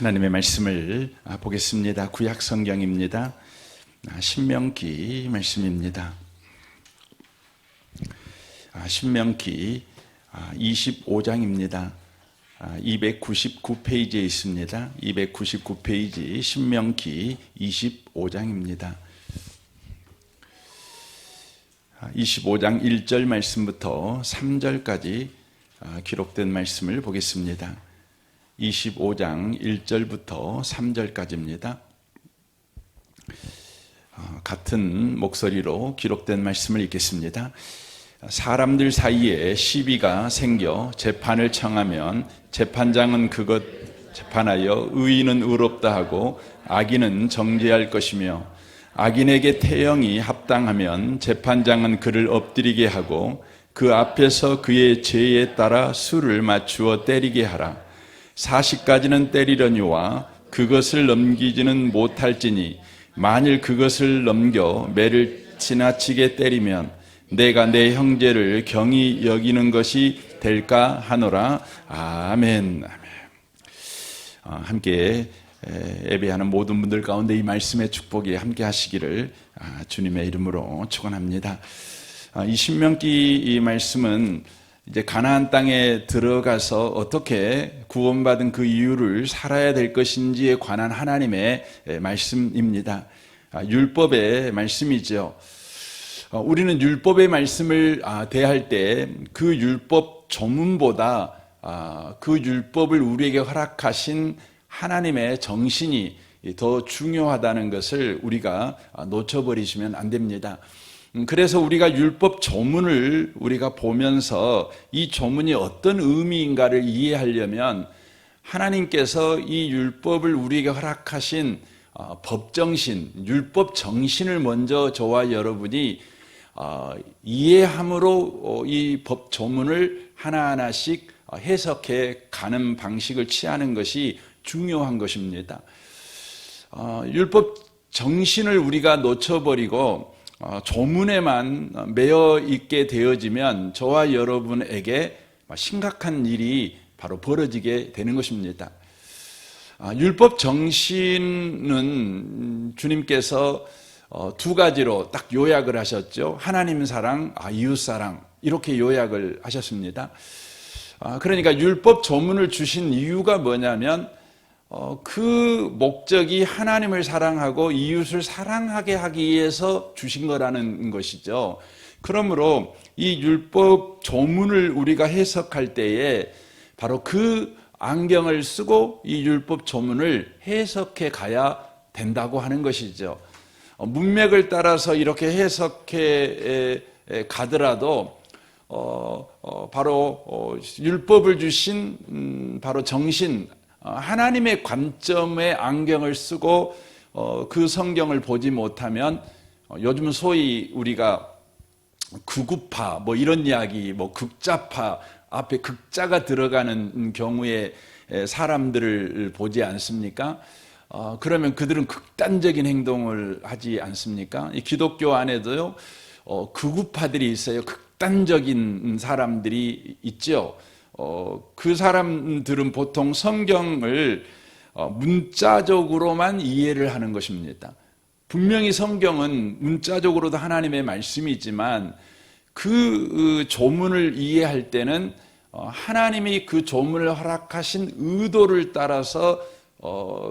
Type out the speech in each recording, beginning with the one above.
하나님의 말씀을 보겠습니다. 구약 성경입니다. 신명기 말씀입니다. 신명기 25장입니다. 299페이지에 있습니다. 299페이지 신명기 25장입니다. 25장 1절 말씀부터 3절까지 기록된 말씀을 보겠습니다. 25장 1절부터 3절까지입니다. 같은 목소리로 기록된 말씀을 읽겠습니다. 사람들 사이에 시비가 생겨 재판을 청하면 재판장은 그것 재판하여 의인은 의롭다 하고 악인은 정죄할 것이며, 악인에게 태형이 합당하면 재판장은 그를 엎드리게 하고 그 앞에서 그의 죄에 따라 수를 맞추어 때리게 하라. 40가지는 때리려니와 그것을 넘기지는 못할지니, 만일 그것을 넘겨 매를 지나치게 때리면 내가 내 형제를 경히 여기는 것이 될까 하노라. 아멘. 함께 예배하는 모든 분들 가운데 이 말씀의 축복이 함께 하시기를 주님의 이름으로 축원합니다. 이 신명기 이 말씀은 이제 가나안 땅에 들어가서 어떻게 구원받은 그 이유를 살아야 될 것인지에 관한 하나님의 말씀입니다. 율법의 말씀이죠. 우리는 율법의 말씀을 대할 때 그 율법 조문보다 그 율법을 우리에게 허락하신 하나님의 정신이 더 중요하다는 것을 우리가 놓쳐버리시면 안 됩니다. 그래서 우리가 율법 조문을 우리가 보면서 이 조문이 어떤 의미인가를 이해하려면 하나님께서 이 율법을 우리에게 허락하신 법정신, 율법 정신을 먼저 저와 여러분이 이해함으로 이 법 조문을 하나하나씩 해석해 가는 방식을 취하는 것이 중요한 것입니다. 율법 정신을 우리가 놓쳐버리고 조문에만 매여 있게 되어지면 저와 여러분에게 심각한 일이 바로 벌어지게 되는 것입니다. 율법 정신은 주님께서 두 가지로 딱 요약을 하셨죠. 하나님 사랑, 이웃 사랑, 이렇게 요약을 하셨습니다. 그러니까 율법 조문을 주신 이유가 뭐냐면 그 목적이 하나님을 사랑하고 이웃을 사랑하게 하기 위해서 주신 거라는 것이죠. 그러므로 이 율법 조문을 우리가 해석할 때에 바로 그 안경을 쓰고 이 율법 조문을 해석해 가야 된다고 하는 것이죠. 문맥을 따라서 이렇게 해석해 가더라도 바로 율법을 주신 바로 정신, 하나님의 관점의 안경을 쓰고 그 성경을 보지 못하면 요즘은 소위 우리가 극우파 이런 이야기, 극자파 앞에 극자가 들어가는 경우에 사람들을 보지 않습니까? 그러면 그들은 극단적인 행동을 하지 않습니까? 이 기독교 안에도요 극우파들이 있어요. 극단적인 사람들이 있죠. 그 사람들은 보통 성경을 문자적으로만 이해를 하는 것입니다. 분명히 성경은 문자적으로도 하나님의 말씀이지만 그 조문을 이해할 때는 하나님이 그 조문을 허락하신 의도를 따라서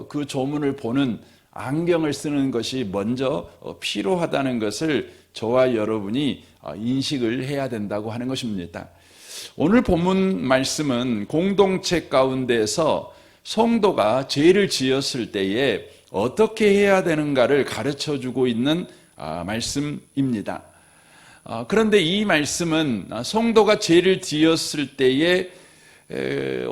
그 조문을 보는 안경을 쓰는 것이 먼저 필요하다는 것을 저와 여러분이 인식을 해야 된다고 하는 것입니다. 오늘 본문 말씀은 공동체 가운데서 성도가 죄를 지었을 때에 어떻게 해야 되는가를 가르쳐주고 있는 말씀입니다. 그런데 이 말씀은 성도가 죄를 지었을 때에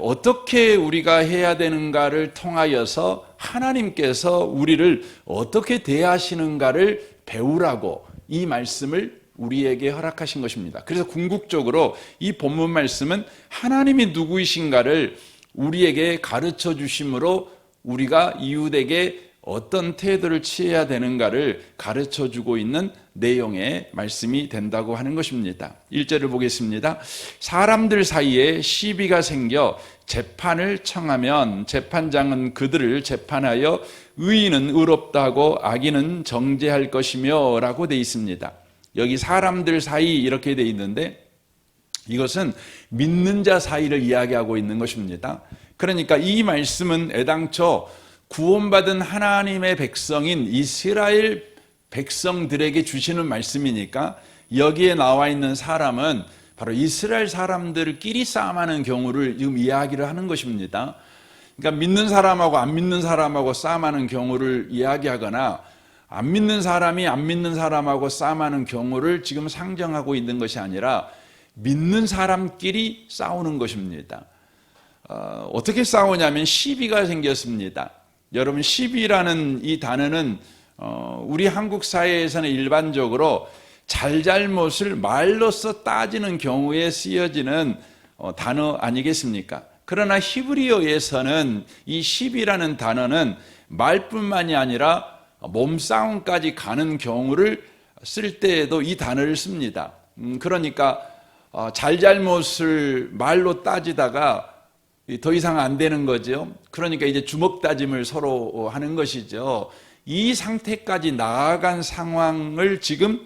어떻게 우리가 해야 되는가를 통하여서 하나님께서 우리를 어떻게 대하시는가를 배우라고 이 말씀을 우리에게 허락하신 것입니다. 그래서 궁극적으로 이 본문 말씀은 하나님이 누구이신가를 우리에게 가르쳐 주심으로 우리가 이웃에게 어떤 태도를 취해야 되는가를 가르쳐주고 있는 내용의 말씀이 된다고 하는 것입니다. 1절을 보겠습니다. 사람들 사이에 시비가 생겨 재판을 청하면 재판장은 그들을 재판하여 의인은 의롭다 하고 악인은 정죄할 것이며 라고 돼 있습니다. 여기 사람들 사이 이렇게 돼 있는데 이것은 믿는 자 사이를 이야기하고 있는 것입니다. 그러니까 이 말씀은 애당초 구원받은 하나님의 백성인 이스라엘 백성들에게 주시는 말씀이니까 여기에 나와 있는 사람은 바로 이스라엘 사람들끼리 싸움하는 경우를 지금 이야기를 하는 것입니다. 그러니까 믿는 사람하고 안 믿는 사람하고 싸움하는 경우를 이야기하거나 안 믿는 사람이 안 믿는 사람하고 싸움하는 경우를 지금 상정하고 있는 것이 아니라 믿는 사람끼리 싸우는 것입니다. 어떻게 싸우냐면 시비가 생겼습니다. 여러분, 시비라는 이 단어는 우리 한국 사회에서는 일반적으로 잘잘못을 말로써 따지는 경우에 쓰여지는 단어 아니겠습니까? 그러나 히브리어에서는 이 시비라는 단어는 말뿐만이 아니라 몸싸움까지 가는 경우를 쓸 때에도 이 단어를 씁니다. 그러니까 잘잘못을 말로 따지다가 더 이상 안 되는 거죠. 그러니까 이제 주먹 다짐을 서로 하는 것이죠. 이 상태까지 나아간 상황을 지금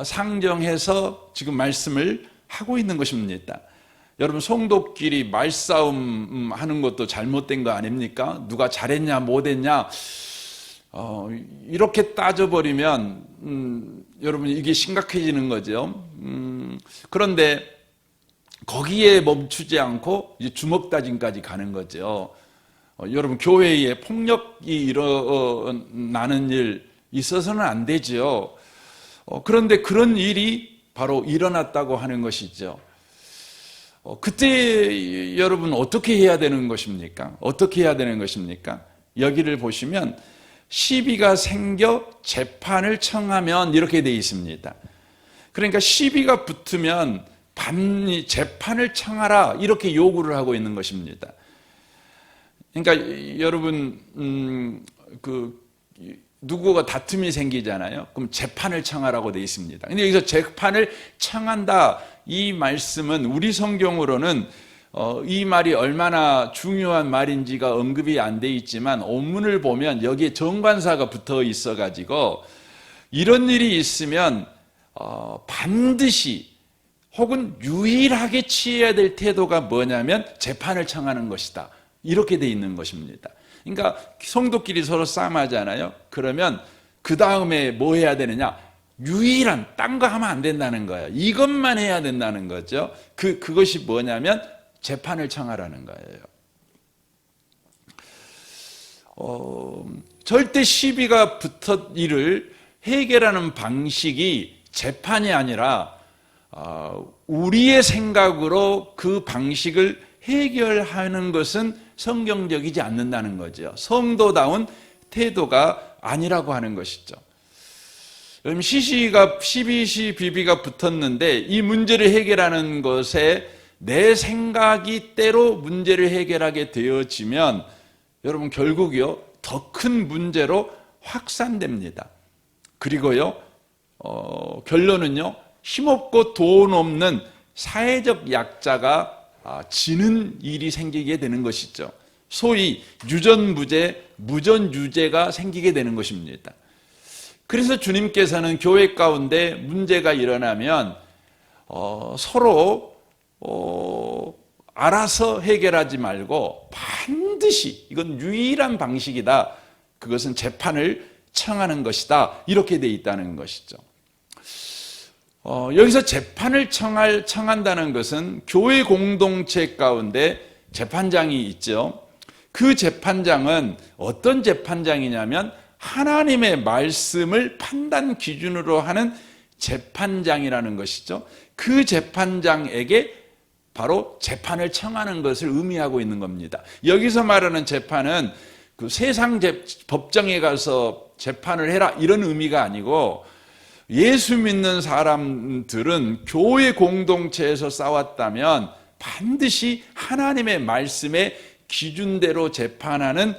상정해서 지금 말씀을 하고 있는 것입니다. 여러분, 성도끼리 말싸움 하는 것도 잘못된 거 아닙니까? 누가 잘했냐 못했냐 이렇게 따져버리면 여러분 이게 심각해지는 거죠. 그런데 거기에 멈추지 않고 이제 주먹 다짐까지 가는 거죠. 여러분, 교회에 폭력이 일어나는 일 있어서는 안 되죠. 그런데 그런 일이 바로 일어났다고 하는 것이죠. 그때 여러분 어떻게 해야 되는 것입니까? 어떻게 해야 되는 것입니까? 여기를 보시면 시비가 생겨 재판을 청하면 이렇게 되어 있습니다. 그러니까 시비가 붙으면 재판을 청하라 이렇게 요구를 하고 있는 것입니다. 그러니까 여러분 누구가 다툼이 생기잖아요. 그럼 재판을 청하라고 되어 있습니다. 근데 여기서 재판을 청한다 이 말씀은 우리 성경으로는 이 말이 얼마나 중요한 말인지가 언급이 안 돼 있지만 원문을 보면 여기에 정관사가 붙어 있어 가지고 이런 일이 있으면 반드시 혹은 유일하게 취해야 될 태도가 뭐냐면 재판을 청하는 것이다. 이렇게 돼 있는 것입니다. 그러니까 성도끼리 서로 싸움하잖아요. 그러면 그 다음에 뭐 해야 되느냐? 유일한 딴 거 하면 안 된다는 거예요. 이것만 해야 된다는 거죠. 그것이 뭐냐면 재판을 청하라는 거예요. 절대 시비가 붙은 일을 해결하는 방식이 재판이 아니라 우리의 생각으로 그 방식을 해결하는 것은 성경적이지 않는다는 거죠. 성도다운 태도가 아니라고 하는 것이죠. 그럼 시비가 붙었는데 이 문제를 해결하는 것에 내 생각이 때로 문제를 해결하게 되어지면 여러분 결국요 더 큰 문제로 확산됩니다. 그리고요 결론은요 힘없고 돈 없는 사회적 약자가 지는 일이 생기게 되는 것이죠. 소위 유전무죄, 무전유죄가 생기게 되는 것입니다. 그래서 주님께서는 교회 가운데 문제가 일어나면 서로 알아서 해결하지 말고 반드시 이건 유일한 방식이다. 그것은 재판을 청하는 것이다. 이렇게 돼 있다는 것이죠. 여기서 재판을 청한다는 것은 교회 공동체 가운데 재판장이 있죠. 그 재판장은 어떤 재판장이냐면 하나님의 말씀을 판단 기준으로 하는 재판장이라는 것이죠. 그 재판장에게 바로 재판을 청하는 것을 의미하고 있는 겁니다. 여기서 말하는 재판은 그 세상 법정에 가서 재판을 해라 이런 의미가 아니고 예수 믿는 사람들은 교회 공동체에서 싸웠다면 반드시 하나님의 말씀의 기준대로 재판하는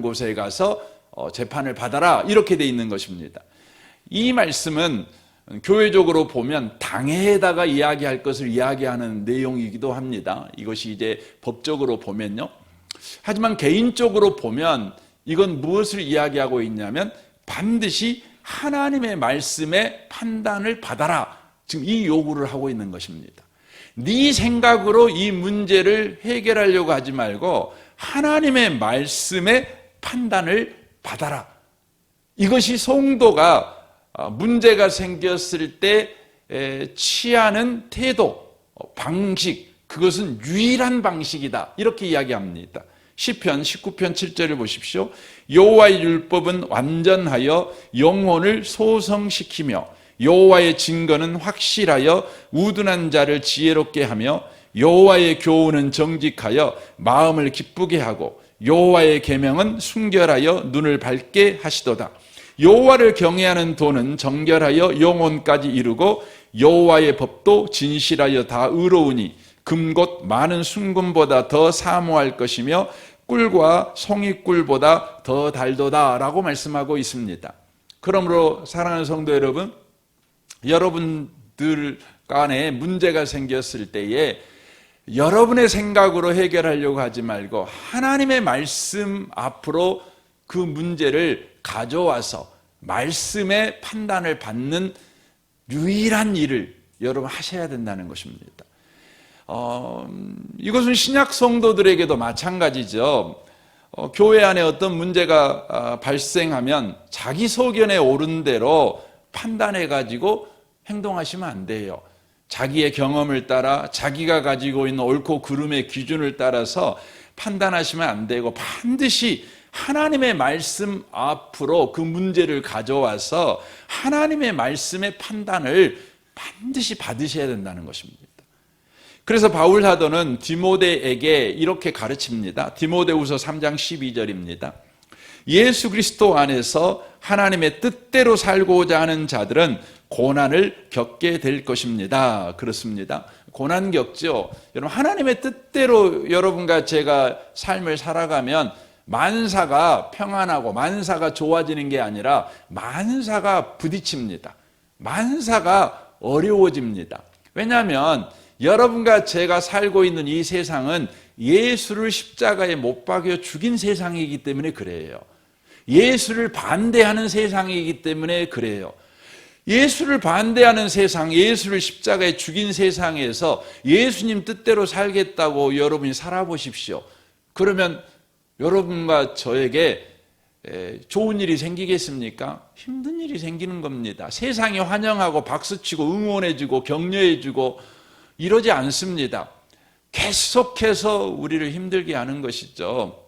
곳에 가서 재판을 받아라 이렇게 돼 있는 것입니다. 이 말씀은 교회적으로 보면 당회에다가 이야기할 것을 이야기하는 내용이기도 합니다. 이것이 이제 법적으로 보면요. 하지만 개인적으로 보면 이건 무엇을 이야기하고 있냐면 반드시 하나님의 말씀의 판단을 받아라. 지금 이 요구를 하고 있는 것입니다. 네 생각으로 이 문제를 해결하려고 하지 말고 하나님의 말씀의 판단을 받아라. 이것이 성도가 문제가 생겼을 때 취하는 태도, 방식, 그것은 유일한 방식이다. 이렇게 이야기합니다. 시편 19편 7절을 보십시오. 여호와의 율법은 완전하여 영혼을 소성시키며 여호와의 증거는 확실하여 우둔한 자를 지혜롭게 하며 여호와의 교훈은 정직하여 마음을 기쁘게 하고 여호와의 계명은 순결하여 눈을 밝게 하시도다. 여호와를 경외하는 도는 정결하여 영혼까지 이루고 여호와의 법도 진실하여 다 의로우니 금곧 많은 순금보다 더 사모할 것이며 꿀과 송이꿀보다 더 달도다 라고 말씀하고 있습니다. 그러므로 사랑하는 성도 여러분, 여러분들 간에 문제가 생겼을 때에 여러분의 생각으로 해결하려고 하지 말고 하나님의 말씀 앞으로 그 문제를 가져와서 말씀의 판단을 받는 유일한 일을 여러분 하셔야 된다는 것입니다. 이것은 신약 성도들에게도 마찬가지죠. 교회 안에 어떤 문제가 발생하면 자기 소견에 옳은 대로 판단해가지고 행동하시면 안 돼요. 자기의 경험을 따라 자기가 가지고 있는 옳고 그름의 기준을 따라서 판단하시면 안 되고 반드시 하나님의 말씀 앞으로 그 문제를 가져와서 하나님의 말씀의 판단을 반드시 받으셔야 된다는 것입니다. 그래서 바울 사도는 디모데에게 이렇게 가르칩니다. 디모데후서 3장 12절입니다. 예수 그리스도 안에서 하나님의 뜻대로 살고자 하는 자들은 고난을 겪게 될 것입니다. 그렇습니다. 고난 겪죠. 여러분, 하나님의 뜻대로 여러분과 제가 삶을 살아가면 만사가 평안하고 만사가 좋아지는 게 아니라 만사가 부딪힙니다. 만사가 어려워집니다. 왜냐하면 여러분과 제가 살고 있는 이 세상은 예수를 십자가에 못 박여 죽인 세상이기 때문에 그래요. 예수를 반대하는 세상이기 때문에 그래요. 예수를 반대하는 세상, 예수를 십자가에 죽인 세상에서 예수님 뜻대로 살겠다고 여러분이 살아보십시오. 그러면 여러분과 저에게 좋은 일이 생기겠습니까? 힘든 일이 생기는 겁니다. 세상이 환영하고 박수치고 응원해주고 격려해주고 이러지 않습니다. 계속해서 우리를 힘들게 하는 것이죠.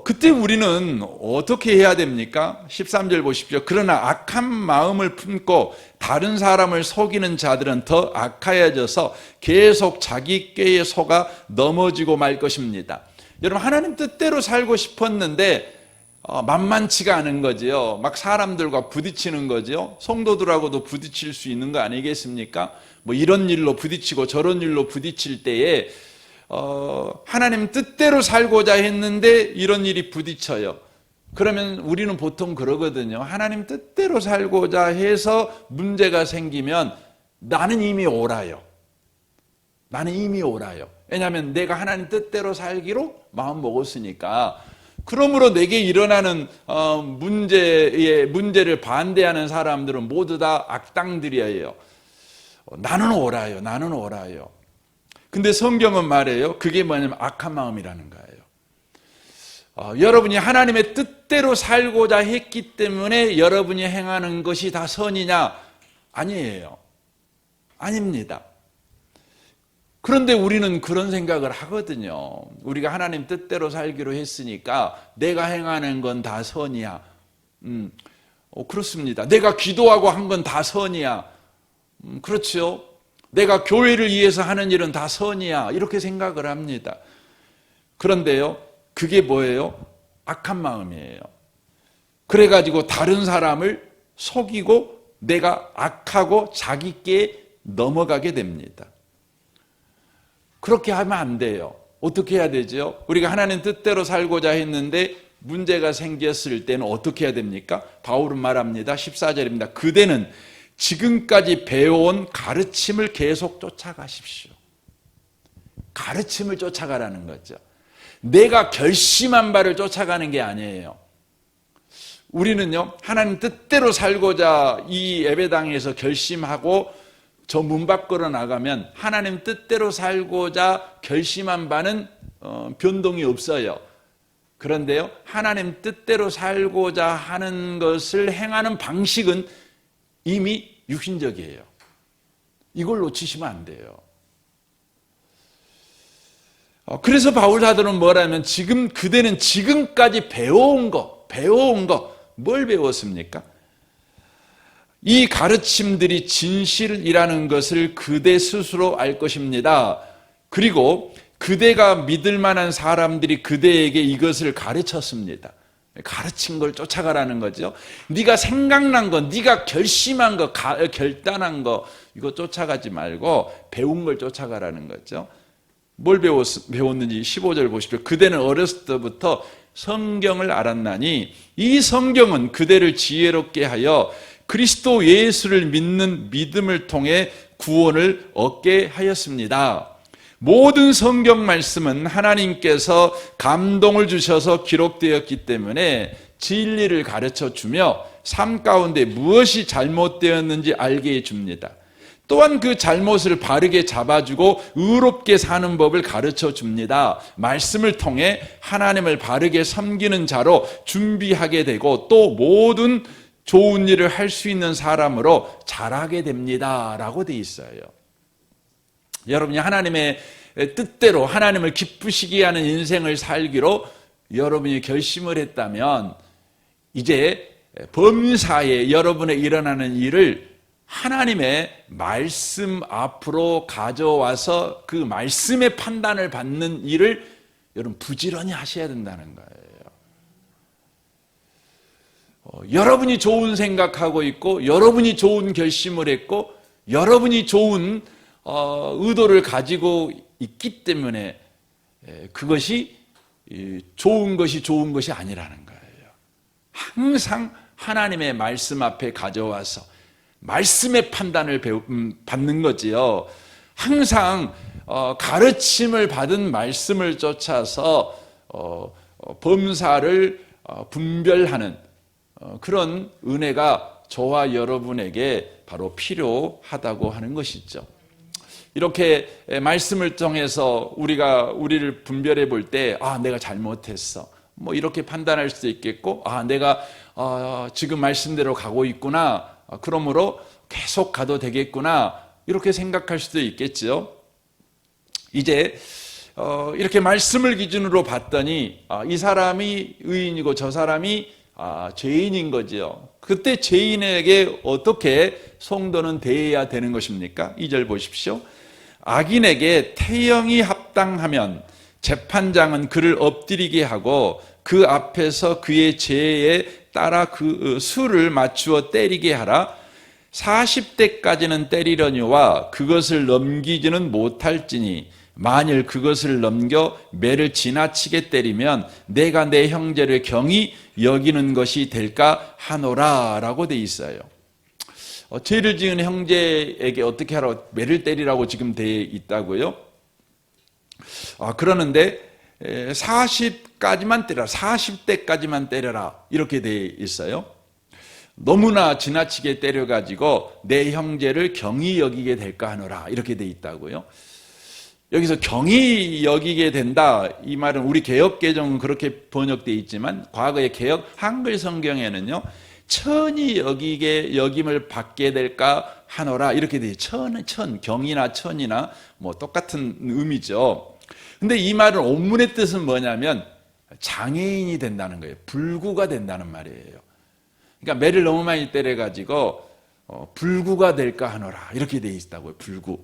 그때 우리는 어떻게 해야 됩니까? 13절 보십시오. 그러나 악한 마음을 품고 다른 사람을 속이는 자들은 더 악하여져서 계속 자기 꾀에 속아 넘어지고 말 것입니다. 여러분, 하나님 뜻대로 살고 싶었는데 만만치가 않은 거지요. 막 사람들과 부딪히는 거죠. 성도들하고도 부딪힐 수 있는 거 아니겠습니까? 뭐 이런 일로 부딪히고 저런 일로 부딪힐 때에 하나님 뜻대로 살고자 했는데 이런 일이 부딪혀요. 그러면 우리는 보통 그러거든요. 하나님 뜻대로 살고자 해서 문제가 생기면 나는 이미 옳아요. 나는 이미 옳아요. 왜냐하면 내가 하나님 뜻대로 살기로 마음 먹었으니까. 그러므로 내게 일어나는 문제를 반대하는 사람들은 모두 다 악당들이에요. 나는 옳아요. 나는 옳아요. 근데 성경은 말해요. 그게 뭐냐면 악한 마음이라는 거예요. 여러분이 하나님의 뜻대로 살고자 했기 때문에 여러분이 행하는 것이 다 선이냐? 아니에요. 아닙니다. 그런데 우리는 그런 생각을 하거든요. 우리가 하나님 뜻대로 살기로 했으니까 내가 행하는 건 다 선이야. 그렇습니다. 내가 기도하고 한 건 다 선이야. 그렇죠. 내가 교회를 위해서 하는 일은 다 선이야. 이렇게 생각을 합니다. 그런데요, 그게 뭐예요? 악한 마음이에요. 그래가지고 다른 사람을 속이고 내가 악하고 자기께 넘어가게 됩니다. 그렇게 하면 안 돼요. 어떻게 해야 되죠? 우리가 하나님 뜻대로 살고자 했는데 문제가 생겼을 때는 어떻게 해야 됩니까? 바울은 말합니다. 14절입니다. 그대는 지금까지 배워온 가르침을 계속 쫓아가십시오. 가르침을 쫓아가라는 거죠. 내가 결심한 바를 쫓아가는 게 아니에요. 우리는요, 하나님 뜻대로 살고자 이 예배당에서 결심하고 저 문 밖으로 나가면 하나님 뜻대로 살고자 결심한 바는 변동이 없어요. 그런데요, 하나님 뜻대로 살고자 하는 것을 행하는 방식은 이미 육신적이에요. 이걸 놓치시면 안 돼요. 그래서 바울 사도는 뭐라면 그대는 지금까지 배워온 거, 뭘 배웠습니까? 이 가르침들이 진실이라는 것을 그대 스스로 알 것입니다. 그리고 그대가 믿을 만한 사람들이 그대에게 이것을 가르쳤습니다. 가르친 걸 쫓아가라는 거죠. 네가 생각난 거, 네가 결심한 거, 결단한 거 이거 쫓아가지 말고 배운 걸 쫓아가라는 거죠. 뭘 배웠는지 15절 보십시오. 그대는 어렸을 때부터 성경을 알았나니 이 성경은 그대를 지혜롭게 하여 그리스도 예수를 믿는 믿음을 통해 구원을 얻게 하였습니다. 모든 성경 말씀은 하나님께서 감동을 주셔서 기록되었기 때문에 진리를 가르쳐 주며 삶 가운데 무엇이 잘못되었는지 알게 해줍니다. 또한 그 잘못을 바르게 잡아주고 의롭게 사는 법을 가르쳐 줍니다. 말씀을 통해 하나님을 바르게 섬기는 자로 준비하게 되고 또 모든 좋은 일을 할 수 있는 사람으로 자라게 됩니다. 라고 되어 있어요. 여러분이 하나님의 뜻대로 하나님을 기쁘시게 하는 인생을 살기로 여러분이 결심을 했다면 이제 범사에 여러분의 일어나는 일을 하나님의 말씀 앞으로 가져와서 그 말씀의 판단을 받는 일을 여러분 부지런히 하셔야 된다는 거예요. 여러분이 좋은 생각하고 있고 여러분이 좋은 결심을 했고 여러분이 좋은 의도를 가지고 있기 때문에 그것이 좋은 것이 아니라는 거예요. 항상 하나님의 말씀 앞에 가져와서 말씀의 판단을 받는 거지요. 항상 가르침을 받은 말씀을 쫓아서 범사를 분별하는 그런 은혜가 저와 여러분에게 바로 필요하다고 하는 것이죠. 이렇게 말씀을 통해서 우리를 분별해 볼 때, 내가 잘못했어. 뭐 이렇게 판단할 수도 있겠고, 내가 지금 말씀대로 가고 있구나. 그러므로 계속 가도 되겠구나. 이렇게 생각할 수도 있겠죠. 이제 이렇게 말씀을 기준으로 봤더니 이 사람이 의인이고 저 사람이 죄인인 거죠. 그때 죄인에게 어떻게 성도는 대해야 되는 것입니까? 2절 보십시오. 악인에게 태형이 합당하면 재판장은 그를 엎드리게 하고 그 앞에서 그의 죄에 따라 그 수를 맞추어 때리게 하라. 40대까지는 때리려니와 그것을 넘기지는 못할지니 만일 그것을 넘겨 매를 지나치게 때리면 내가 내 형제를 경히 여기는 것이 될까 하노라 라고 돼 있어요. 죄를 지은 형제에게 어떻게 하라고 매를 때리라고 지금 돼 있다고요? 그러는데 40까지만 때려라, 40대까지만 때려라 이렇게 돼 있어요. 너무나 지나치게 때려가지고 내 형제를 경히 여기게 될까 하노라 이렇게 돼 있다고요. 여기서 경히 여기게 된다 이 말은 우리 개역개정은 그렇게 번역되어 있지만 과거의 개역 한글 성경에는요 천이 여김을 받게 될까 하노라 이렇게 돼 있어요. 경이나 천이나 뭐 똑같은 의미죠. 근데 이 말은 원문의 뜻은 뭐냐면 장애인이 된다는 거예요. 불구가 된다는 말이에요. 그러니까 매를 너무 많이 때려가지고 불구가 될까 하노라 이렇게 돼 있다고요. 불구.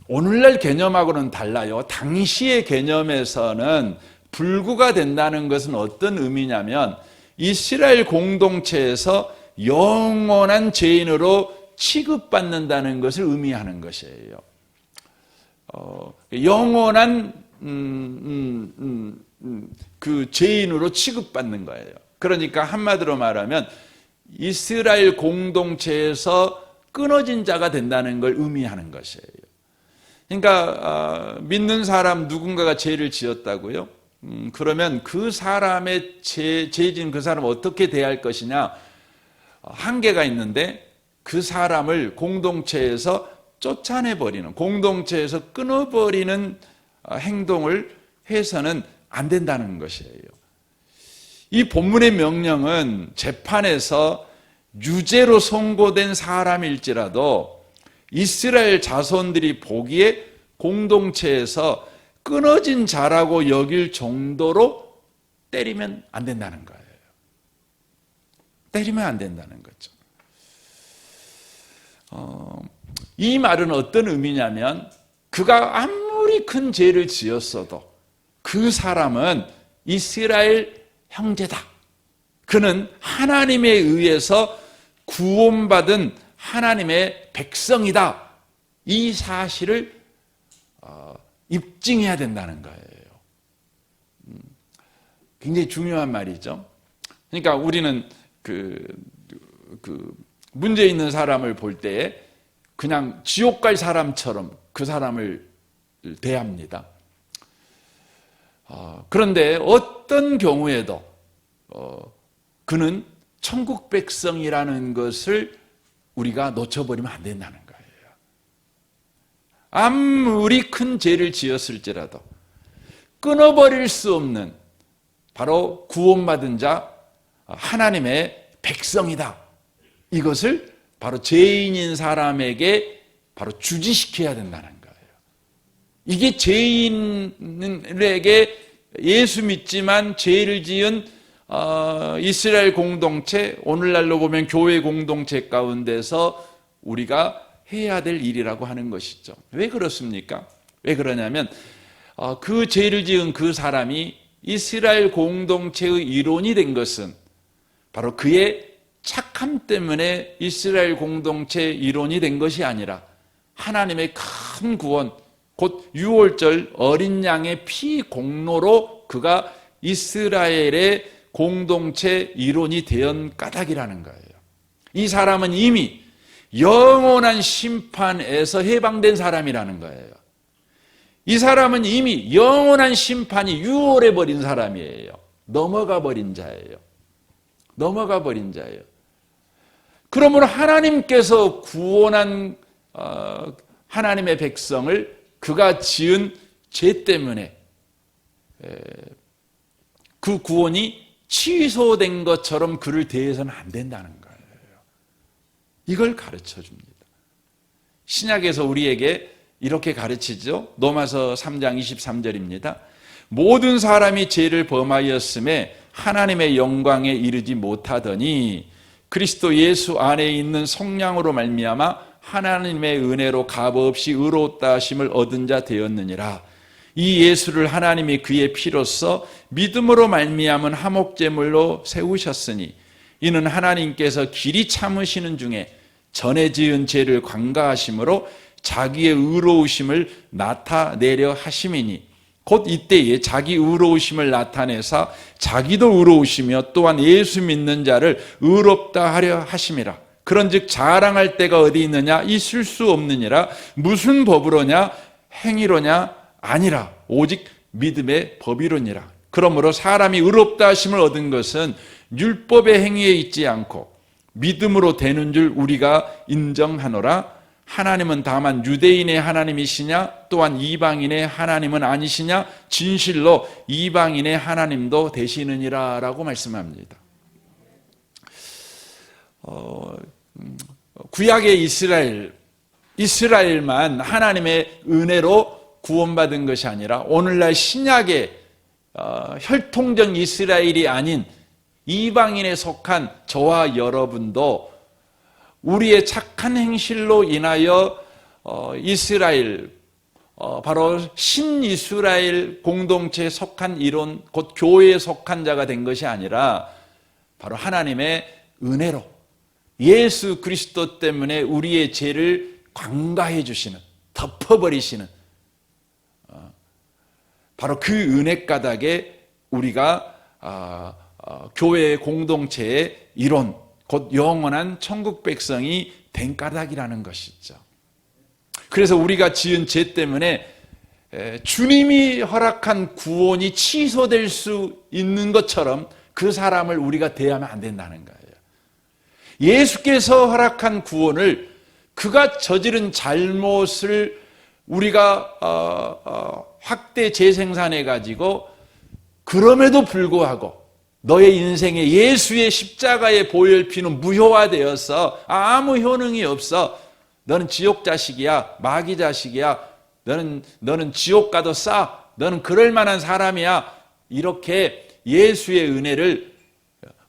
오늘날 개념하고는 달라요. 당시의 개념에서는 불구가 된다는 것은 어떤 의미냐면 이스라엘 공동체에서 영원한 죄인으로 취급받는다는 것을 의미하는 것이에요. 영원한 그 죄인으로 취급받는 거예요. 그러니까 한마디로 말하면 이스라엘 공동체에서 끊어진 자가 된다는 걸 의미하는 것이에요. 그러니까 믿는 사람 누군가가 죄를 지었다고요? 그러면 그 사람의 죄 지은 그 사람을 어떻게 대할 것이냐? 한계가 있는데 그 사람을 공동체에서 쫓아내버리는, 공동체에서 끊어버리는 행동을 해서는 안 된다는 것이에요. 이 본문의 명령은 재판에서 유죄로 선고된 사람일지라도 이스라엘 자손들이 보기에 공동체에서 끊어진 자라고 여길 정도로 때리면 안 된다는 거예요. 때리면 안 된다는 거죠. 이 말은 어떤 의미냐면 그가 아무리 큰 죄를 지었어도 그 사람은 이스라엘 형제다. 그는 하나님에 의해서 구원받은 하나님의 백성이다. 이 사실을 입증해야 된다는 거예요. 굉장히 중요한 말이죠. 그러니까 우리는 문제 있는 사람을 볼 때 그냥 지옥 갈 사람처럼 그 사람을 대합니다. 그런데 어떤 경우에도 그는 천국 백성이라는 것을 우리가 놓쳐버리면 안 된다는 거예요. 아무리 큰 죄를 지었을지라도 끊어버릴 수 없는 바로 구원받은 자 하나님의 백성이다. 이것을 바로 죄인인 사람에게 바로 주지시켜야 된다는 거예요. 이게 죄인에게 예수 믿지만 죄를 지은 이스라엘 공동체, 오늘날로 보면 교회 공동체 가운데서 우리가 해야 될 일이라고 하는 것이죠. 왜 그렇습니까? 왜 그러냐면 그 죄를 지은 그 사람이 이스라엘 공동체의 일원이 된 것은 바로 그의 착함 때문에 이스라엘 공동체 일원이 된 것이 아니라 하나님의 큰 구원, 곧 유월절 어린 양의 피 공로로 그가 이스라엘의 공동체 일원이 된 까닭이라는 거예요. 이 사람은 이미 영원한 심판에서 해방된 사람이라는 거예요. 이 사람은 이미 영원한 심판이 유월해 버린 사람이에요. 넘어가 버린 자예요. 넘어가 버린 자예요. 그러므로 하나님께서 구원한 하나님의 백성을 그가 지은 죄 때문에 그 구원이 취소된 것처럼 그를 대해서는 안 된다는 거예요. 이걸 가르쳐 줍니다. 신약에서 우리에게 이렇게 가르치죠. 로마서 3장 23절입니다. 모든 사람이 죄를 범하였음에 하나님의 영광에 이르지 못하더니 그리스도 예수 안에 있는 성령으로 말미암아 하나님의 은혜로 값없이 의롭다 하심을 얻은 자 되었느니라. 이 예수를 하나님이 그의 피로써 믿음으로 말미암은 화목제물로 세우셨으니 이는 하나님께서 길이 참으시는 중에 전에 지은 죄를 관가하심으로 자기의 의로우심을 나타내려 하심이니 곧 이때에 자기 의로우심을 나타내사 자기도 의로우시며 또한 예수 믿는 자를 의롭다 하려 하심이라. 그런즉 자랑할 때가 어디 있느냐? 있을 수 없느니라. 무슨 법으로냐? 행위로냐? 아니라 오직 믿음의 법이로니라. 그러므로 사람이 의롭다 하심을 얻은 것은 율법의 행위에 있지 않고 믿음으로 되는 줄 우리가 인정하노라. 하나님은 다만 유대인의 하나님이시냐? 또한 이방인의 하나님은 아니시냐? 진실로 이방인의 하나님도 되시느니라 라고 말씀합니다. 구약의 이스라엘만 하나님의 은혜로 구원받은 것이 아니라 오늘날 신약의 혈통적 이스라엘이 아닌 이방인에 속한 저와 여러분도 우리의 착한 행실로 인하여 이스라엘, 바로 신이스라엘 공동체에 속한 일원, 곧 교회에 속한 자가 된 것이 아니라 바로 하나님의 은혜로 예수 그리스도 때문에 우리의 죄를 관가해 주시는, 덮어버리시는 바로 그 은혜 가닥에 우리가 교회의 공동체의 일원, 곧 영원한 천국 백성이 된 까닭이라는 것이죠. 그래서 우리가 지은 죄 때문에 주님이 허락한 구원이 취소될 수 있는 것처럼 그 사람을 우리가 대하면 안 된다는 거예요. 예수께서 허락한 구원을 그가 저지른 잘못을 우리가 확대 재생산해 가지고 그럼에도 불구하고 너의 인생에 예수의 십자가의 보혈피는 무효화되어서 아무 효능이 없어. 너는 지옥 자식이야. 마귀 자식이야. 너는 지옥 가도 싸. 너는 그럴 만한 사람이야. 이렇게 예수의 은혜를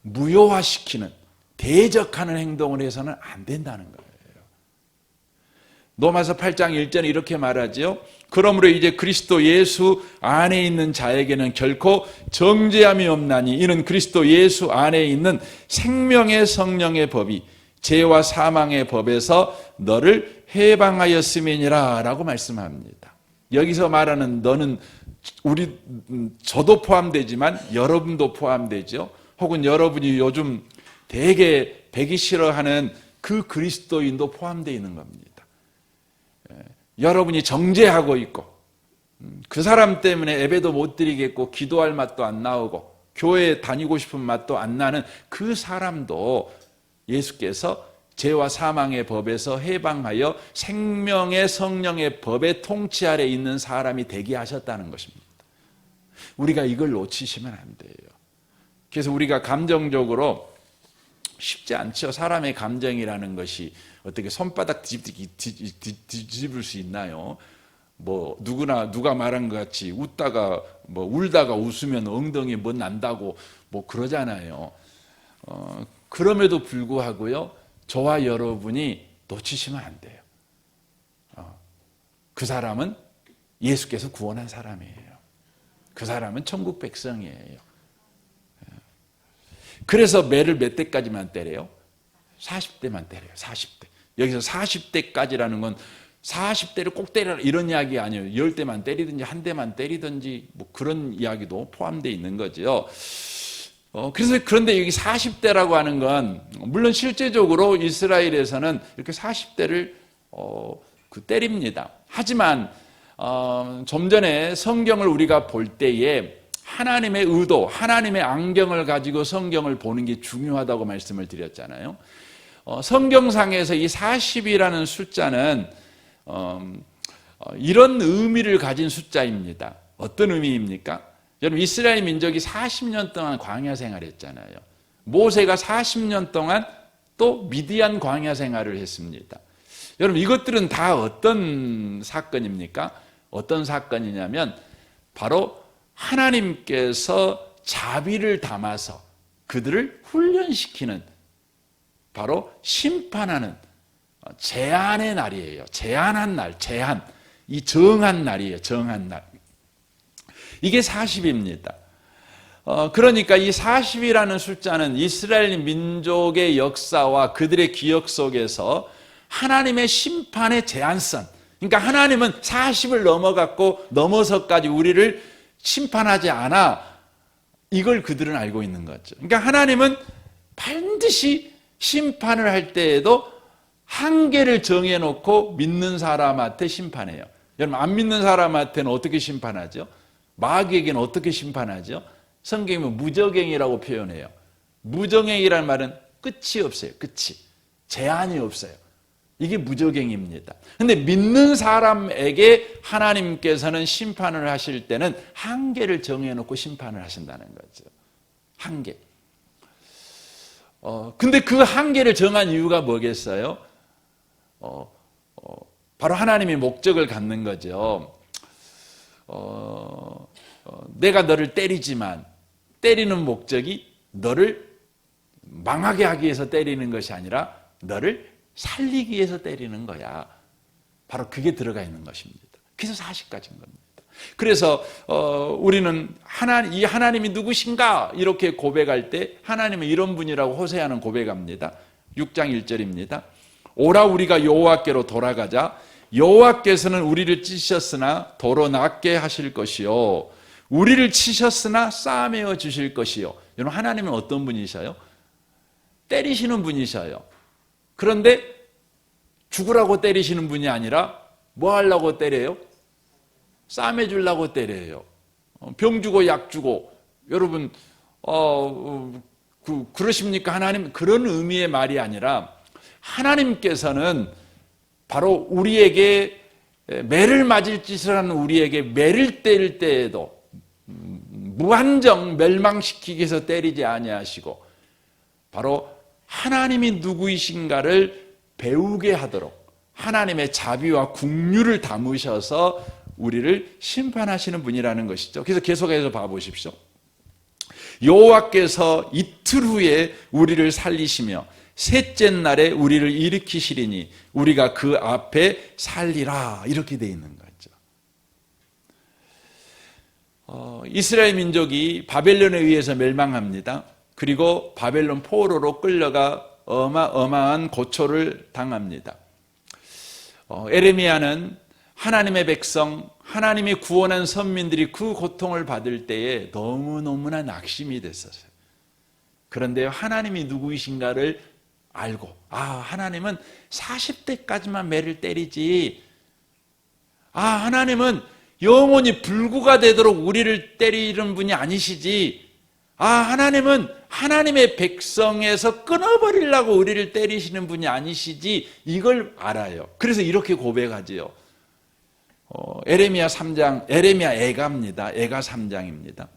무효화시키는, 대적하는 행동을 해서는 안 된다는 거예요. 로마서 8장 1절에 이렇게 말하죠. 그러므로 이제 그리스도 예수 안에 있는 자에게는 결코 정죄함이 없나니 이는 그리스도 예수 안에 있는 생명의 성령의 법이 죄와 사망의 법에서 너를 해방하였음이니라 라고 말씀합니다. 여기서 말하는 너는 저도 포함되지만 여러분도 포함되죠. 혹은 여러분이 요즘 되게 배기 싫어하는 그 그리스도인도 포함되어 있는 겁니다. 여러분이 정죄하고 있고 그 사람 때문에 예배도 못 드리겠고 기도할 맛도 안 나오고 교회에 다니고 싶은 맛도 안 나는 그 사람도 예수께서 죄와 사망의 법에서 해방하여 생명의 성령의 법의 통치 아래 있는 사람이 되게 하셨다는 것입니다. 우리가 이걸 놓치시면 안 돼요. 그래서 우리가 감정적으로 쉽지 않죠. 사람의 감정이라는 것이 어떻게 손바닥 뒤집을 수 있나요? 뭐 누가 말한 것 같이 웃다가 울다가 웃으면 엉덩이에 뭐 난다고 뭐 그러잖아요. 그럼에도 불구하고요, 저와 여러분이 놓치시면 안 돼요. 그 사람은 예수께서 구원한 사람이에요. 그 사람은 천국 백성이에요. 그래서 매를 몇 대까지만 때려요? 40대만 때려요. 40대. 여기서 40대까지라는 건 40대를 꼭 때려라 이런 이야기 아니에요. 10대만 때리든지 한 대만 때리든지 뭐 그런 이야기도 포함되어 있는 거죠. 그런데 여기 40대라고 하는 건 물론 실제적으로 이스라엘에서는 이렇게 40대를 때립니다. 하지만 좀 전에 성경을 우리가 볼 때에 하나님의 의도, 하나님의 안경을 가지고 성경을 보는 게 중요하다고 말씀을 드렸잖아요. 성경상에서 이 40이라는 숫자는 이런 의미를 가진 숫자입니다. 어떤 의미입니까? 여러분, 이스라엘 민족이 40년 동안 광야 생활했잖아요. 모세가 40년 동안 또 미디안 광야 생활을 했습니다. 여러분, 이것들은 다 어떤 사건입니까? 어떤 사건이냐면 바로 하나님께서 자비를 담아서 그들을 훈련시키는, 바로 심판하는 재한의 날이에요. 재한한 날, 이 정한 날이에요. 정한 날. 이게 40입니다. 그러니까 이 40이라는 숫자는 이스라엘 민족의 역사와 그들의 기억 속에서 하나님의 심판의 제한선, 그러니까 하나님은 40을 넘어서까지 우리를 심판하지 않아, 이걸 그들은 알고 있는 거죠. 그러니까 하나님은 반드시 심판을 할 때에도 한계를 정해놓고 믿는 사람한테 심판해요. 여러분, 안 믿는 사람한테는 어떻게 심판하죠? 마귀에게는 어떻게 심판하죠? 성경은 무적행이라고 표현해요. 무적행이라는 말은 끝이 없어요. 끝이. 제한이 없어요. 이게 무적행입니다. 그런데 믿는 사람에게 하나님께서는 심판을 하실 때는 한계를 정해놓고 심판을 하신다는 거죠. 한계. 근데 그 한계를 정한 이유가 뭐겠어요? 바로 하나님의 목적을 갖는 거죠. 내가 너를 때리지만 때리는 목적이 너를 망하게 하기 위해서 때리는 것이 아니라 너를 살리기 위해서 때리는 거야. 바로 그게 들어가 있는 것입니다. 그래서 40까지인 겁니다. 그래서 우리는 이 하나님이 누구신가 이렇게 고백할 때 하나님은 이런 분이라고 호세아는 고백합니다. 6장 1절입니다. 오라 우리가 여호와께로 돌아가자. 여호와께서는 우리를 찢으셨으나 도로 낫게 하실 것이요 우리를 치셨으나 싸매어 주실 것이요. 여러분, 하나님은 어떤 분이셔요? 때리시는 분이셔요. 그런데 죽으라고 때리시는 분이 아니라 뭐 하려고 때려요? 싸매 주려고 때려요. 병 주고 약 주고. 여러분, 그러십니까? 하나님, 그런 의미의 말이 아니라 하나님께서는 바로 우리에게 매를 맞을 짓을 하는 우리에게 매를 때릴 때에도 무한정 멸망시키기 위해서 때리지 아니하시고 바로 하나님이 누구이신가를 배우게 하도록 하나님의 자비와 긍휼을 담으셔서 우리를 심판하시는 분이라는 것이죠. 그래서 계속해서 봐보십시오. 여호와께서 이틀 후에 우리를 살리시며 셋째 날에 우리를 일으키시리니 우리가 그 앞에 살리라, 이렇게 돼 있는 거죠. 이스라엘 민족이 바벨론에 의해서 멸망합니다. 그리고 바벨론 포로로 끌려가 어마어마한 고초를 당합니다. 에레미야는 하나님의 백성, 하나님이 구원한 선민들이 그 고통을 받을 때에 너무너무나 낙심이 됐었어요. 그런데 하나님이 누구이신가를 알고, 하나님은 40대까지만 매를 때리지, 하나님은 영원히 불구가 되도록 우리를 때리는 분이 아니시지, 하나님은 하나님의 백성에서 끊어버리려고 우리를 때리시는 분이 아니시지, 이걸 알아요. 그래서 이렇게 고백하지요. 에레미야 3장, 에레미야 애가입니다. 애가 3장입니다.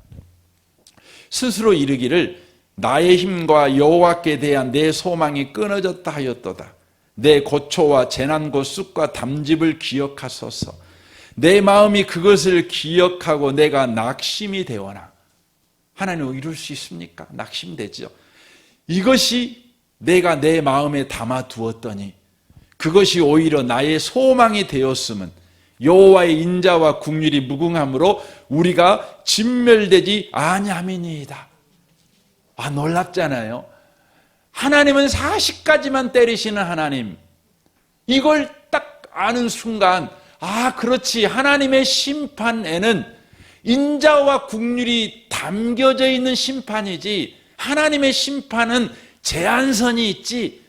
스스로 이르기를 나의 힘과 여호와께 대한 내 소망이 끊어졌다 하였도다. 내 고초와 재난과 쑥과 담즙을 기억하소서. 내 마음이 그것을 기억하고 내가 낙심이 되어나. 하나님 이룰 수 있습니까? 낙심되죠. 이것이 내가 내 마음에 담아두었더니 그것이 오히려 나의 소망이 되었음은 여호와의 인자와 긍휼이 무궁함으로 우리가 진멸되지 아니함이니이다. 놀랍잖아요. 하나님은 40까지만 때리시는 하나님. 이걸 딱 아는 순간, 그렇지, 하나님의 심판에는 인자와 긍휼이 담겨져 있는 심판이지 하나님의 심판은 제한선이 있지.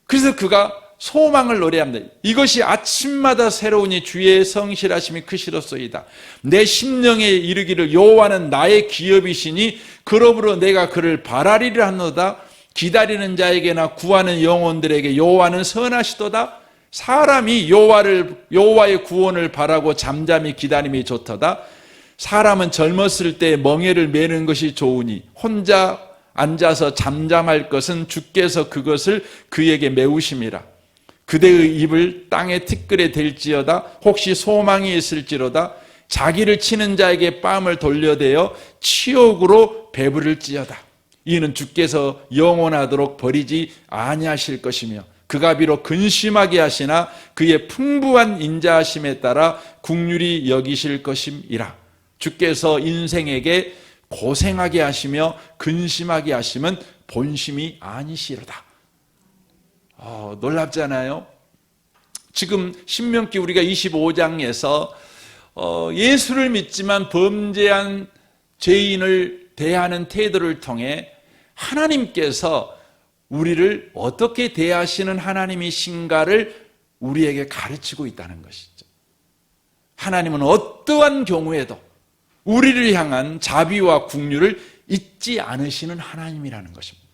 그래서 그가 소망을 노래합니다. 이것이 아침마다 새로우니 주의 성실하심이 크시로소이다. 내 심령에 이르기를 여호와는 나의 기업이시니 그러므로 내가 그를 바라리라 하노다. 기다리는 자에게나 구하는 영혼들에게 여호와는 선하시도다. 사람이 여호와의 구원을 바라고 잠잠히 기다림이 좋도다. 사람은 젊었을 때 멍에를 매는 것이 좋으니 혼자 앉아서 잠잠할 것은 주께서 그것을 그에게 메우심이라. 그대의 입을 땅에 티끌에 댈지어다. 혹시 소망이 있을지로다. 자기를 치는 자에게 뺨을 돌려대어 치욕으로 배부를지어다. 이는 주께서 영원하도록 버리지 아니하실 것이며 그가 비록 근심하게 하시나 그의 풍부한 인자하심에 따라 긍휼히 여기실 것임이라. 주께서 인생에게 고생하게 하시며 근심하게 하시면 본심이 아니시로다. 놀랍잖아요. 지금 신명기 우리가 25장에서 예수를 믿지만 범죄한 죄인을 대하는 태도를 통해 하나님께서 우리를 어떻게 대하시는 하나님이신가를 우리에게 가르치고 있다는 것이죠. 하나님은 어떠한 경우에도 우리를 향한 자비와 긍휼을 잊지 않으시는 하나님이라는 것입니다.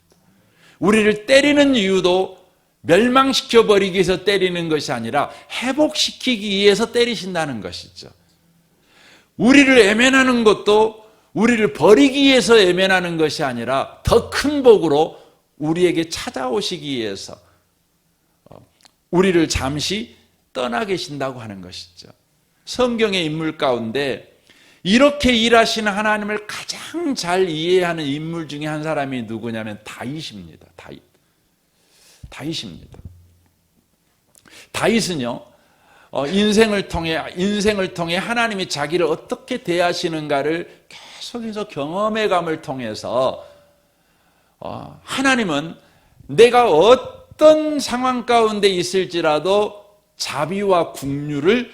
우리를 때리는 이유도 멸망시켜버리기 위해서 때리는 것이 아니라 회복시키기 위해서 때리신다는 것이죠. 우리를 애면하는 것도 우리를 버리기 위해서 애면하는 것이 아니라 더 큰 복으로 우리에게 찾아오시기 위해서 우리를 잠시 떠나 계신다고 하는 것이죠. 성경의 인물 가운데 이렇게 일하시는 하나님을 가장 잘 이해하는 인물 중에 한 사람이 누구냐면 다윗입니다. 다윗입니다. 다윗은요, 인생을 통해 하나님이 자기를 어떻게 대하시는가를 계속해서 경험해감을 통해서 하나님은 내가 어떤 상황 가운데 있을지라도 자비와 긍휼을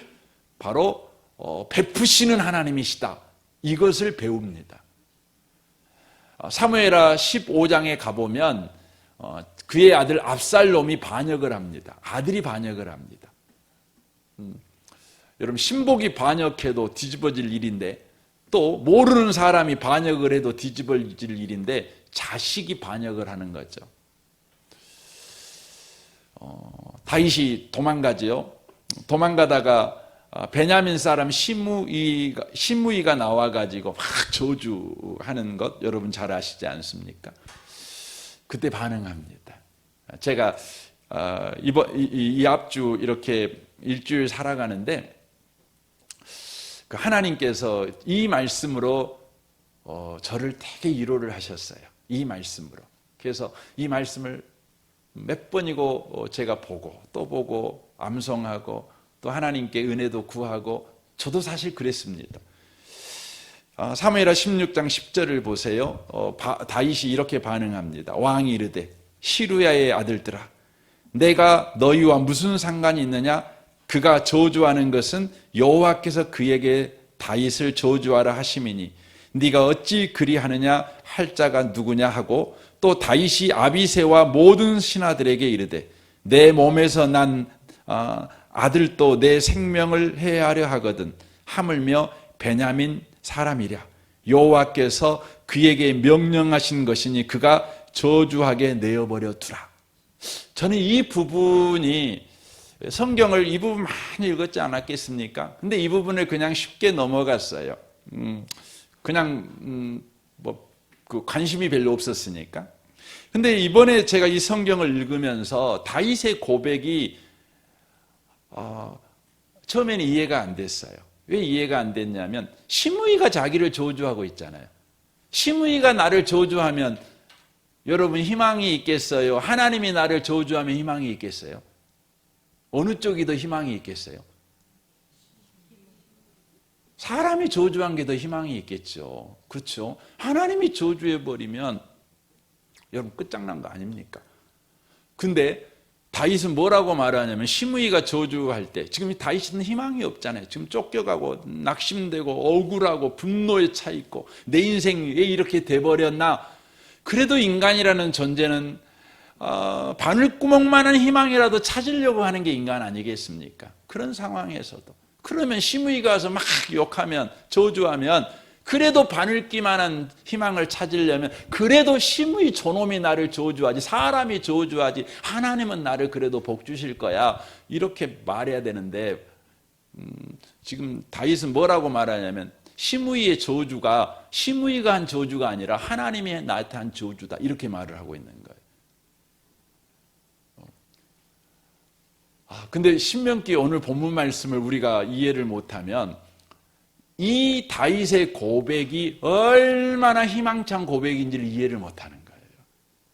바로 베푸시는 하나님이시다. 이것을 배웁니다. 사무엘하 15장에 가보면 그의 아들 압살롬이 반역을 합니다. 아들이 반역을 합니다. 여러분, 신복이 반역해도 뒤집어질 일인데, 또 모르는 사람이 반역을 해도 뒤집어질 일인데 자식이 반역을 하는 거죠. 다윗이 도망가지요. 도망가다가 베냐민 사람 시므이가 나와가지고 막 저주하는 것 여러분 잘 아시지 않습니까? 그때 반응합니다. 제가 이 앞주 이렇게 일주일 살아가는데 하나님께서 이 말씀으로 저를 되게 위로를 하셨어요. 이 말씀으로. 그래서 이 말씀을 몇 번이고 제가 보고 또 보고 암송하고 또 하나님께 은혜도 구하고 저도 사실 그랬습니다. 사무엘하 16장 10절을 보세요. 다윗이 이렇게 반응합니다. 왕이 이르되 시루야의 아들들아, 내가 너희와 무슨 상관이 있느냐? 그가 저주하는 것은 여호와께서 그에게 다윗을 저주하라 하심이니 네가 어찌 그리하느냐 할 자가 누구냐 하고, 또 다윗이 아비새와 모든 신하들에게 이르되 내 몸에서 난 아들도 내 생명을 해하려 하거든 하물며 베냐민 사람이랴. 여호와께서 그에게 명령하신 것이니 그가 저주하게 내어버려 두라. 저는 이 부분이 성경을 이 부분 많이 읽었지 않았겠습니까? 근데 이 부분을 그냥 쉽게 넘어갔어요. 그냥 그 관심이 별로 없었으니까. 근데 이번에 제가 이 성경을 읽으면서 다윗의 고백이 처음에는 이해가 안 됐어요. 왜 이해가 안 됐냐면 시므이가 자기를 저주하고 있잖아요. 시므이가 나를 저주하면 여러분 희망이 있겠어요? 하나님이 나를 저주하면 희망이 있겠어요? 어느 쪽이 더 희망이 있겠어요? 사람이 저주한 게 더 희망이 있겠죠. 그렇죠? 하나님이 저주해버리면 여러분 끝장난 거 아닙니까? 근데 다윗은 뭐라고 말하냐면 시므이가 저주할 때 지금 다윗은 희망이 없잖아요. 지금 쫓겨가고 낙심되고 억울하고 분노에 차 있고 내 인생이 왜 이렇게 돼버렸나. 그래도 인간이라는 존재는 바늘구멍만한 희망이라도 찾으려고 하는 게 인간 아니겠습니까? 그런 상황에서도 그러면 시므이가 와서 막 욕하면 저주하면 그래도 바늘기만한 희망을 찾으려면 그래도 시므이 저놈이 나를 저주하지, 사람이 저주하지, 하나님은 나를 그래도 복 주실 거야, 이렇게 말해야 되는데 지금 다윗은 뭐라고 말하냐면 시므이의 저주가 시므이가 한 저주가 아니라 하나님이 나한테 한 저주다, 이렇게 말을 하고 있는 거예요. 근데 신명기 오늘 본문 말씀을 우리가 이해를 못하면 이 다윗의 고백이 얼마나 희망찬 고백인지를 이해를 못하는 거예요.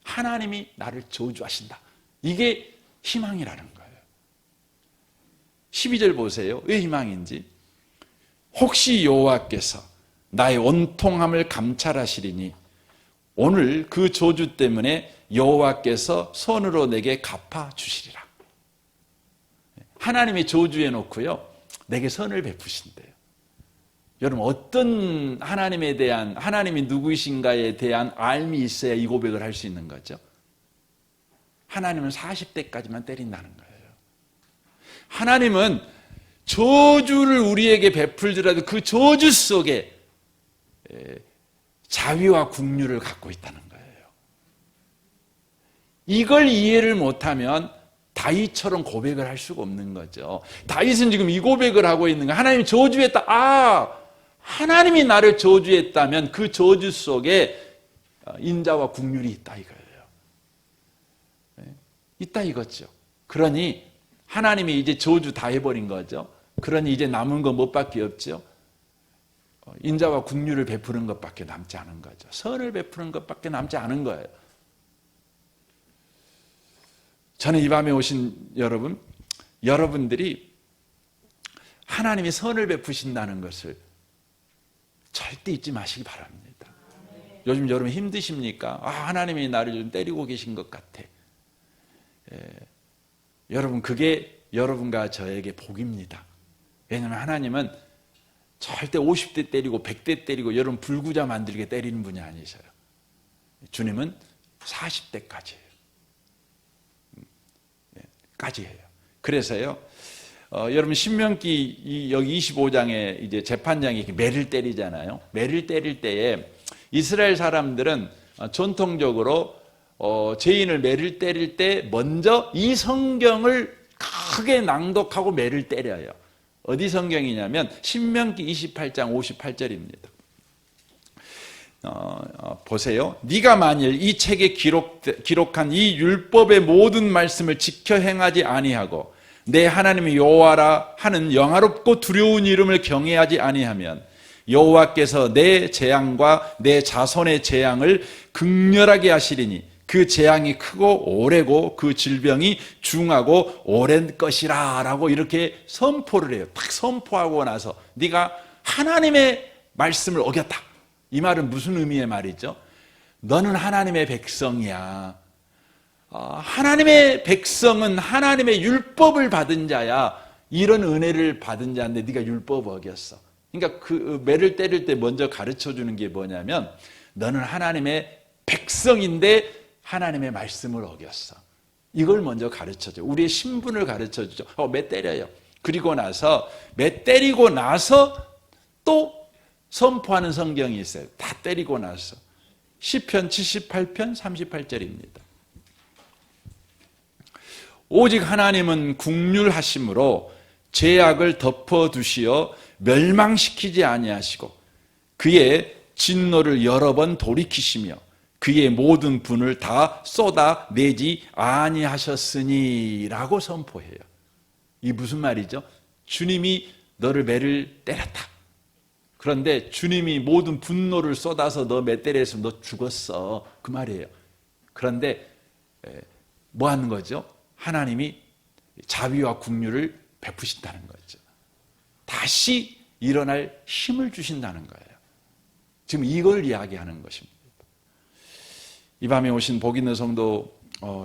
하나님이 나를 저주하신다. 이게 희망이라는 거예요. 12절 보세요. 왜 희망인지. 혹시 여호와께서 나의 온통함을 감찰하시리니 오늘 그 저주 때문에 여호와께서 손으로 내게 갚아주시리라. 하나님이 저주해 놓고요, 내게 선을 베푸신대요. 여러분, 어떤 하나님에 대한, 하나님이 누구이신가에 대한 알미 있어야 이 고백을 할 수 있는 거죠. 하나님은 40대까지만 때린다는 거예요. 하나님은 저주를 우리에게 베풀더라도 그 저주 속에 자비와 긍휼을 갖고 있다는 거예요. 이걸 이해를 못하면 다윗처럼 고백을 할 수가 없는 거죠. 다윗은 지금 이 고백을 하고 있는 거예요. 하나님이 저주했다. 하나님이 나를 저주했다면 그 저주 속에 인자와 긍휼이 있다 이거예요. 있다 이거죠. 그러니 하나님이 이제 저주 다 해버린 거죠. 그러니 이제 남은 건 뭐밖에 없죠. 인자와 긍휼을 베푸는 것밖에 남지 않은 거죠. 선을 베푸는 것밖에 남지 않은 거예요. 저는 이 밤에 오신 여러분, 여러분들이 하나님이 선을 베푸신다는 것을 절대 잊지 마시기 바랍니다. 요즘 여러분 힘드십니까? 하나님이 나를 좀 때리고 계신 것 같아. 여러분, 그게 여러분과 저에게 복입니다. 왜냐하면 하나님은 절대 50대 때리고 100대 때리고 여러분 불구자 만들게 때리는 분이 아니셔요. 주님은 40대까지예요. 까지 해요. 그래서요, 여러분 신명기 여기 25장에 이제 재판장이 매를 때리잖아요. 매를 때릴 때에 이스라엘 사람들은 전통적으로 죄인을 매를 때릴 때 먼저 이 성경을 크게 낭독하고 매를 때려요. 어디 성경이냐면 신명기 28장 58절입니다. 보세요. 네가 만일 이 책에 기록한 이 율법의 모든 말씀을 지켜 행하지 아니하고 내 하나님 여호와라 하는 영화롭고 두려운 이름을 경외하지 아니하면 여호와께서 내 재앙과 내 자손의 재앙을 극렬하게 하시리니 그 재앙이 크고 오래고 그 질병이 중하고 오랜 것이라 라고 이렇게 선포를 해요. 딱 선포하고 나서 네가 하나님의 말씀을 어겼다. 이 말은 무슨 의미의 말이죠? 너는 하나님의 백성이야. 하나님의 백성은 하나님의 율법을 받은 자야. 이런 은혜를 받은 자인데 네가 율법 어겼어. 그러니까 그 매를 때릴 때 먼저 가르쳐 주는 게 뭐냐면 너는 하나님의 백성인데 하나님의 말씀을 어겼어. 이걸 먼저 가르쳐줘. 우리의 신분을 가르쳐주죠. 매 때려요. 그리고 나서 매 때리고 나서 또 선포하는 성경이 있어요. 다 때리고 나서 시편 78편 38절입니다. 오직 하나님은 국률하심으로 죄악을 덮어두시어 멸망시키지 아니하시고 그의 진노를 여러 번 돌이키시며 그의 모든 분을 다 쏟아내지 아니하셨으니 라고 선포해요. 이게 무슨 말이죠? 주님이 너를 매를 때렸다. 그런데 주님이 모든 분노를 쏟아서 너 매 때렸으면 너 죽었어. 그 말이에요. 그런데 뭐 하는 거죠? 하나님이 자비와 긍휼을 베푸신다는 거죠. 다시 일어날 힘을 주신다는 거예요. 지금 이걸 이야기하는 것입니다. 이 밤에 오신 복 있는 성도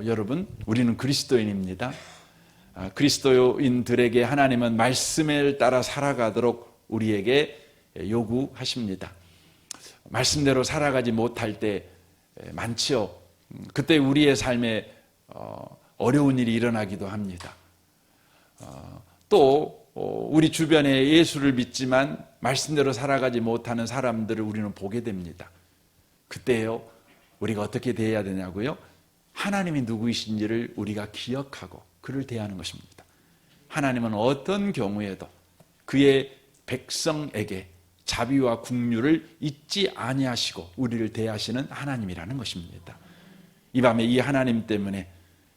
여러분, 우리는 그리스도인입니다. 그리스도인들에게 하나님은 말씀을 따라 살아가도록 우리에게 요구하십니다. 말씀대로 살아가지 못할 때 많지요. 그때 우리의 삶에 어려운 일이 일어나기도 합니다. 또 우리 주변에 예수를 믿지만 말씀대로 살아가지 못하는 사람들을 우리는 보게 됩니다. 그때요, 우리가 어떻게 대해야 되냐고요? 하나님이 누구이신지를 우리가 기억하고 그를 대하는 것입니다. 하나님은 어떤 경우에도 그의 백성에게 자비와 긍휼을 잊지 아니하시고 우리를 대하시는 하나님이라는 것입니다. 이 밤에 이 하나님 때문에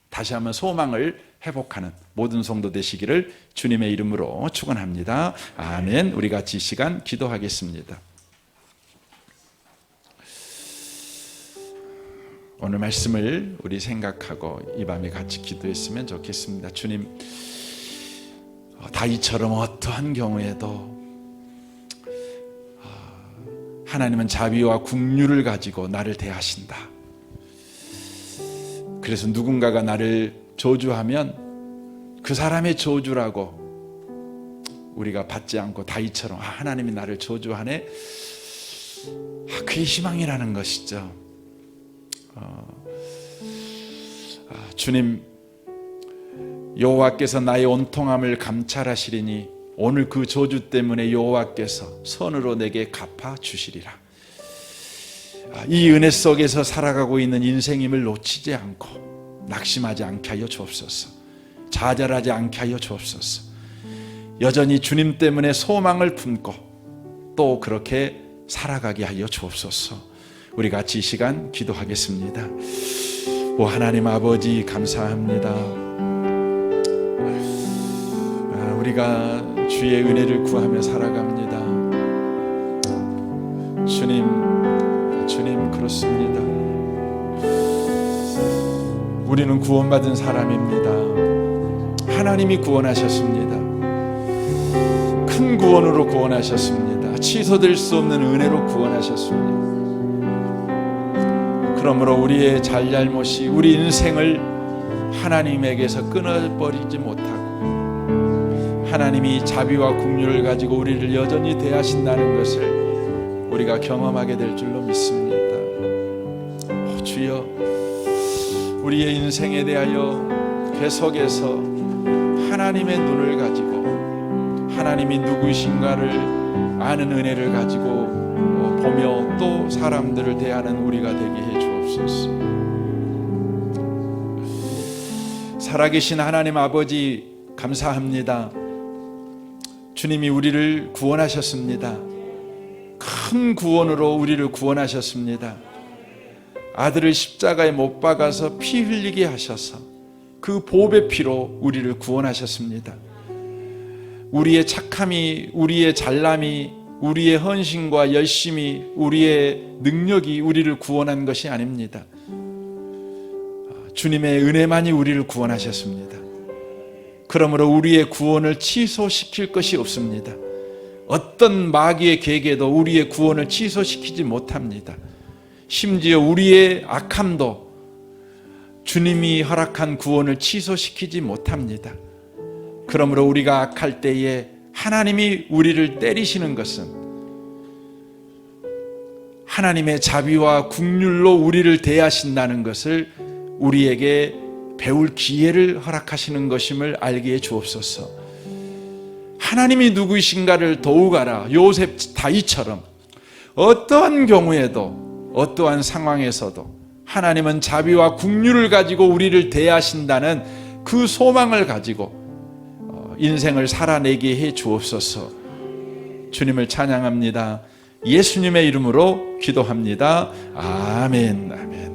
다시 한번 소망을 회복하는 모든 성도 되시기를 주님의 이름으로 축원합니다. 아멘. 우리 같이 이 시간 기도하겠습니다. 오늘 말씀을 우리 생각하고 이 밤에 같이 기도했으면 좋겠습니다. 주님, 다윗처럼 어떠한 경우에도 하나님은 자비와 긍휼을 가지고 나를 대하신다. 그래서 누군가가 나를 저주하면 그 사람의 저주라고 우리가 받지 않고 다윗처럼 하나님이 나를 저주하네, 그게 희망이라는 것이죠. 주님, 여호와께서 나의 온통함을 감찰하시리니 오늘 그 저주 때문에 여호와께서 선으로 내게 갚아 주시리라. 이 은혜 속에서 살아가고 있는 인생임을 놓치지 않고 낙심하지 않게 하여 주옵소서. 좌절하지 않게 하여 주옵소서. 여전히 주님 때문에 소망을 품고 또 그렇게 살아가게 하여 주옵소서. 우리 같이 이 시간 기도하겠습니다. 오 하나님 아버지, 감사합니다. 우리가 주의 은혜를 구하며 살아갑니다. 주님 그렇습니다. 우리는 구원받은 사람입니다. 하나님이 구원하셨습니다. 큰 구원으로 구원하셨습니다. 취소될 수 없는 은혜로 구원하셨습니다. 그러므로 우리의 잘잘못이 우리 인생을 하나님에게서 끊어버리지 못하고 하나님이 자비와 긍휼을 가지고 우리를 여전히 대하신다는 것을 우리가 경험하게 될 줄로 믿습니다. 주여, 우리의 인생에 대하여 계속해서 하나님의 눈을 가지고 하나님이 누구이신가를 아는 은혜를 가지고 보며 또 사람들을 대하는 우리가 되게 해 주옵소서. 살아계신 하나님 아버지, 감사합니다. 주님이 우리를 구원하셨습니다. 큰 구원으로 우리를 구원하셨습니다. 아들을 십자가에 못 박아서 피 흘리게 하셔서 그 보배 피로 우리를 구원하셨습니다. 우리의 착함이, 우리의 잘남이, 우리의 헌신과 열심이, 우리의 능력이 우리를 구원한 것이 아닙니다. 주님의 은혜만이 우리를 구원하셨습니다. 그러므로 우리의 구원을 취소시킬 것이 없습니다. 어떤 마귀의 계계도 우리의 구원을 취소시키지 못합니다. 심지어 우리의 악함도 주님이 허락한 구원을 취소시키지 못합니다. 그러므로 우리가 악할 때에 하나님이 우리를 때리시는 것은 하나님의 자비와 긍휼로 우리를 대하신다는 것을 우리에게 배울 기회를 허락하시는 것임을 알게 해 주옵소서. 하나님이 누구이신가를 더욱 알아 요셉 다윗처럼 어떠한 경우에도 어떠한 상황에서도 하나님은 자비와 긍휼을 가지고 우리를 대하신다는 그 소망을 가지고 인생을 살아내게 해 주옵소서. 주님을 찬양합니다. 예수님의 이름으로 기도합니다. 아멘. 아멘.